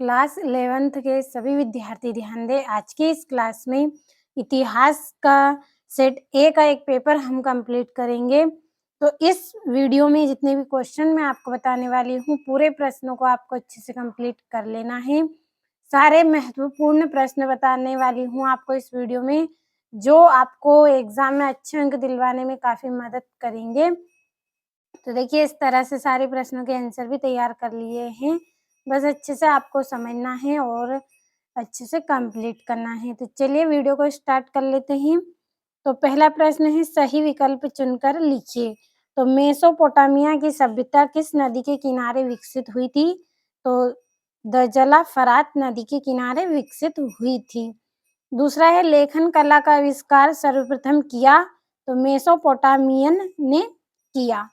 Class 11th के सभी विद्यार्थी ध्यान दें। आज की इस क्लास में इतिहास का सेट ए का एक पेपर हम कंप्लीट करेंगे। तो इस वीडियो में जितने भी क्वेश्चन मैं आपको बताने वाली हूँ, पूरे प्रश्नों को आपको अच्छे से कंप्लीट कर लेना है। सारे महत्वपूर्ण प्रश्न बताने वाली हूँ आपको इस वीडियो में, जो आपको एग्जाम में अच्छे अंक दिलवाने में काफ़ी मदद करेंगे। तो देखिए, इस तरह से सारे प्रश्नों के आंसर भी तैयार कर लिए हैं। बस अच्छे से आपको समझना है और अच्छे से कंप्लीट करना है। तो चलिए वीडियो को स्टार्ट कर लेते हैं। तो पहला प्रश्न है, सही विकल्प चुनकर लिखिए। तो मेसोपोटामिया की सभ्यता किस नदी के किनारे विकसित हुई थी? तो दजला फरात नदी के किनारे विकसित हुई थी। दूसरा है, लेखन कला का आविष्कार सर्वप्रथम किया? तो मेसोपोटामियन ने किया।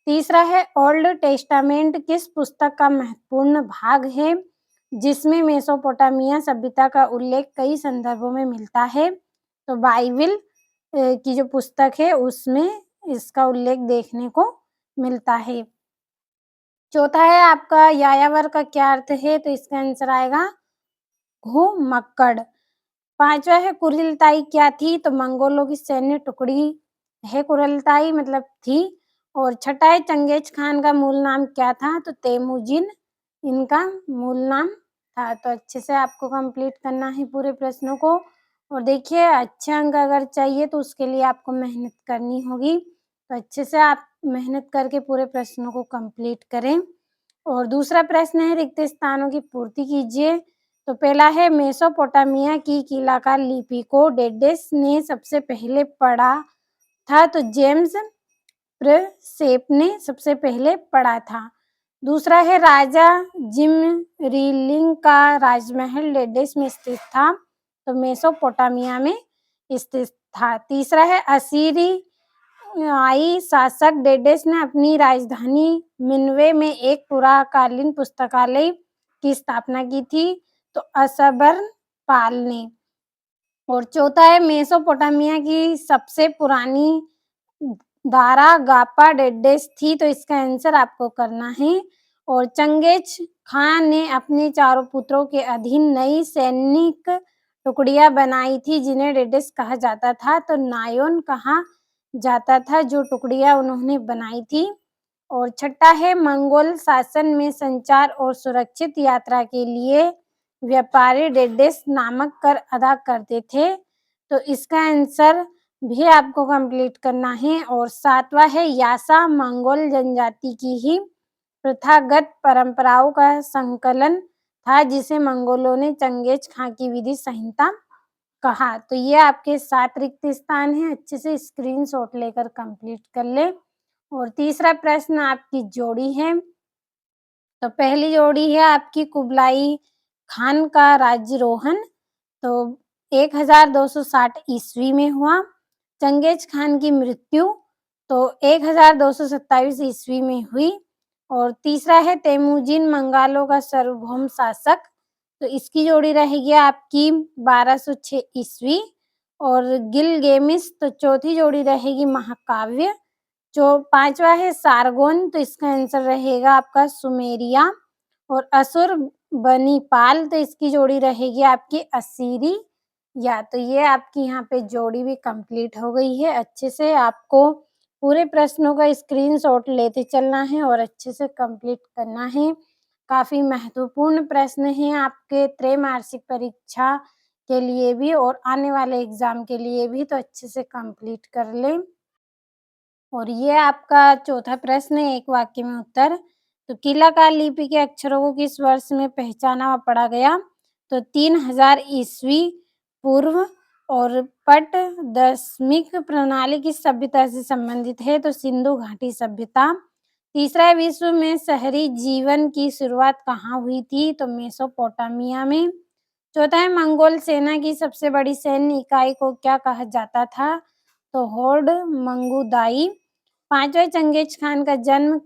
तीसरा है, ओल्ड टेस्टामेंट किस पुस्तक का महत्वपूर्ण भाग है, जिसमें मेसोपोटामिया सभ्यता का उल्लेख कई संदर्भों में मिलता है? तो बाइबिल की जो पुस्तक है उसमें इसका उल्लेख देखने को मिलता है। चौथा है आपका, यायावर का क्या अर्थ है? तो इसका आंसर आएगा घुमक्कड़। पांचवा है, कुरिलताई क्या थी? तो मंगोलों की सैन्य टुकड़ी है कुरिलताई, मतलब थी। और छठा है, चंगेज खान का मूल नाम क्या था? तो तेमुजिन इनका मूल नाम था। तो अच्छे से आपको कंप्लीट करना है पूरे प्रश्नों को। और देखिए, अच्छे अंक अगर चाहिए तो उसके लिए आपको मेहनत करनी होगी। तो अच्छे से आप मेहनत करके पूरे प्रश्नों को कंप्लीट करें। और दूसरा प्रश्न है, रिक्त स्थानों की पूर्ति कीजिए। तो पहला है, मेसोपोटामिया की कीलाकार लिपि को डेडेस ने सबसे पहले पढ़ा था? तो जेम्स प्रेसेप ने सबसे पहले पढ़ा था। दूसरा है, राजा जिमरिलिंग का राजमहल डेडेस में स्थित था? तो मेसोपोटामिया में स्थित था। तीसरा है, असीरियाई शासक डेडेस ने अपनी राजधानी निनवे में एक पुराकालीन पुस्तकालय की स्थापना की थी? तो अशबरपाल ने। और चौथा है, मेसोपोटामिया की सबसे पुरानी दारा गापा डेडेस थी? तो इसका आंसर आपको करना है। और चंगेज खान ने अपने चारों पुत्रों के अधीन नई सैनिक टुकड़ियां बनाई थी, जिन्हें डेडेस कहा जाता था? तो नायोन कहा जाता था जो टुकड़ियां उन्होंने बनाई थी। और छठा है, मंगोल शासन में संचार और सुरक्षित यात्रा के लिए व्यापारी डेडेस नामक कर अदा करते थे? तो इसका आंसर भी आपको कंप्लीट करना है। और सातवां है, यासा मंगोल जनजाति की ही प्रथागत परंपराओं का संकलन था, जिसे मंगोलों ने चंगेज खां की विधि संहिता कहा। तो ये आपके 7 रिक्त स्थान हैं, अच्छे से स्क्रीनशॉट लेकर कंप्लीट कर ले। और तीसरा प्रश्न आपकी जोड़ी है। तो पहली जोड़ी है आपकी, कुबलाई खान का राज्यारोहण तो 1260 ईस्वी में हुआ। चंगेज खान की मृत्यु तो 1227 ईस्वी में हुई। और तीसरा है, तेमुजिन मंगोलों का सार्वभौम शासक, तो इसकी जोड़ी रहेगी आपकी 1206 ईस्वी। और गिलगेमिस, तो चौथी जोड़ी रहेगी महाकाव्य। जो पांचवा है, सारगोन, तो इसका आंसर रहेगा आपका सुमेरिया। और असुर बनीपाल, तो इसकी जोड़ी रहेगी आपकी असीरी। या तो ये आपकी यहाँ पे जोड़ी भी कंप्लीट हो गई है। अच्छे से आपको पूरे प्रश्नों का स्क्रीनशॉट लेते चलना है और अच्छे से कंप्लीट करना है। काफी महत्वपूर्ण प्रश्न हैं आपके त्रैमासिक परीक्षा के लिए भी और आने वाले एग्जाम के लिए भी, तो अच्छे से कंप्लीट कर लें। और ये आपका चौथा प्रश्न है, एक वाक्य में उत्तर। तो कीलाकार लिपि के अक्षरों को किस वर्ष में पहचाना व पढ़ा गया? तो 3000 ईस्वी पूर्व। और पट दशमिक प्रणाली किस सभ्यता से संबंधित है? तो सिंधु घाटी सभ्यता। तीसरा है, विश्व में शहरी जीवन की शुरुआत कहाँ हुई थी? तो मेसोपोटामिया में। चौथा है, मंगोल सेना की सबसे बड़ी सैन्य इकाई को क्या कहा जाता था? तो होर्ड मंगुदाई। पांचवा, चंगेज खान का जन्म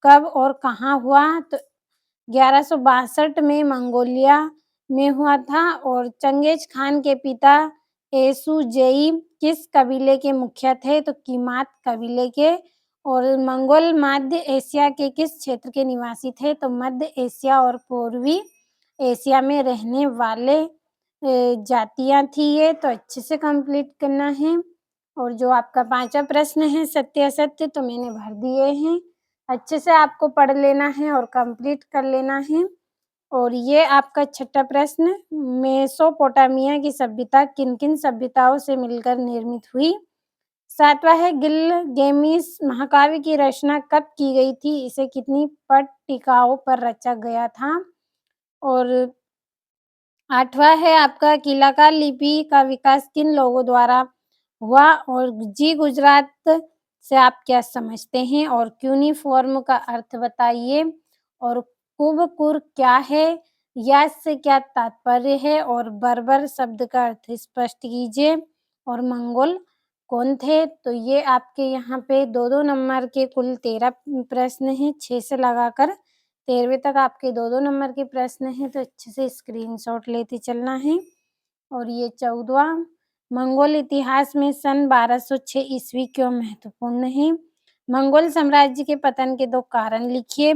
कब और कहाँ हुआ? तो 1162 में मंगोलिया में हुआ था। और चंगेज खान के पिता एसुजेई किस कबीले के मुखिया थे? तो कीमात कबीले के। और मंगोल मध्य एशिया के किस क्षेत्र के निवासी थे? तो मध्य एशिया और पूर्वी एशिया में रहने वाले जातियाँ थी ये, तो अच्छे से कंप्लीट करना है। और जो आपका 5वां प्रश्न है सत्य-असत्य, तो मैंने भर दिए हैं। अच्छे से आपको पढ़ लेना है और कंप्लीट कर लेना है। और ये आपका 6वां प्रश्न, मेसोपोटामिया की सभ्यता किन-किन सभ्यताओं से मिलकर निर्मित हुई? 7वां है गिलगेमिस महाकाव्य की रचना कब की गई थी? इसे कितनी पट्टिकाओं पर रचा गया था? और 8वां है आपका कीलाकार लिपि का विकास किन लोगों द्वारा हुआ? और जी गुजरात से आप क्या समझते हैं? और क्यूनिफॉर्म का अर्थ बताइए। और कुबकुर क्या है? यास से क्या तात्पर्य है? और बर्बर शब्द का अर्थ स्पष्ट कीजिए। और मंगोल कौन थे? तो ये आपके यहाँ पे 2-2 नंबर के कुल 13 प्रश्न हैं, 6 से लगाकर 13वें तक आपके 2-2 नंबर के प्रश्न हैं, तो अच्छे से स्क्रीनशॉट लेते चलना है। और ये 14वां, मंगोल इतिहास में सन 1206 ईस्वी क्यों महत्वपूर्ण है? मंगोल साम्राज्य के पतन के 2 कारण लिखिए।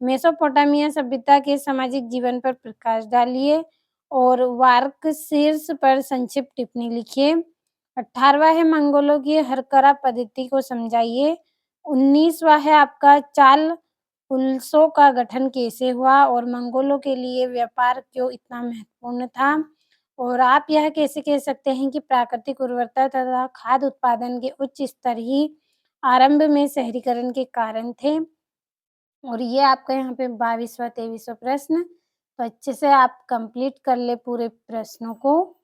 मेसोपोटामिया सभ्यता के सामाजिक जीवन पर प्रकाश डालिए। और वार्कशीर्ष पर संक्षिप्त टिप्पणी लिखिए। 18वां है मंगोलों की हरकरा पद्धति को समझाइए। 19वां है आपका चाल पुल्सों का गठन कैसे हुआ? और मंगोलों के लिए व्यापार क्यों इतना महत्वपूर्ण था? और आप यह कैसे कह सकते हैं कि प्राकृतिक उर्वरता तथा खाद्य उत्पादन के उच्च स्तर ही आरंभ में शहरीकरण के कारण थे? और ये आपका यहाँ पे 22वां 23वां प्रश्न, तो अच्छे से आप कंप्लीट कर ले पूरे प्रश्नों को।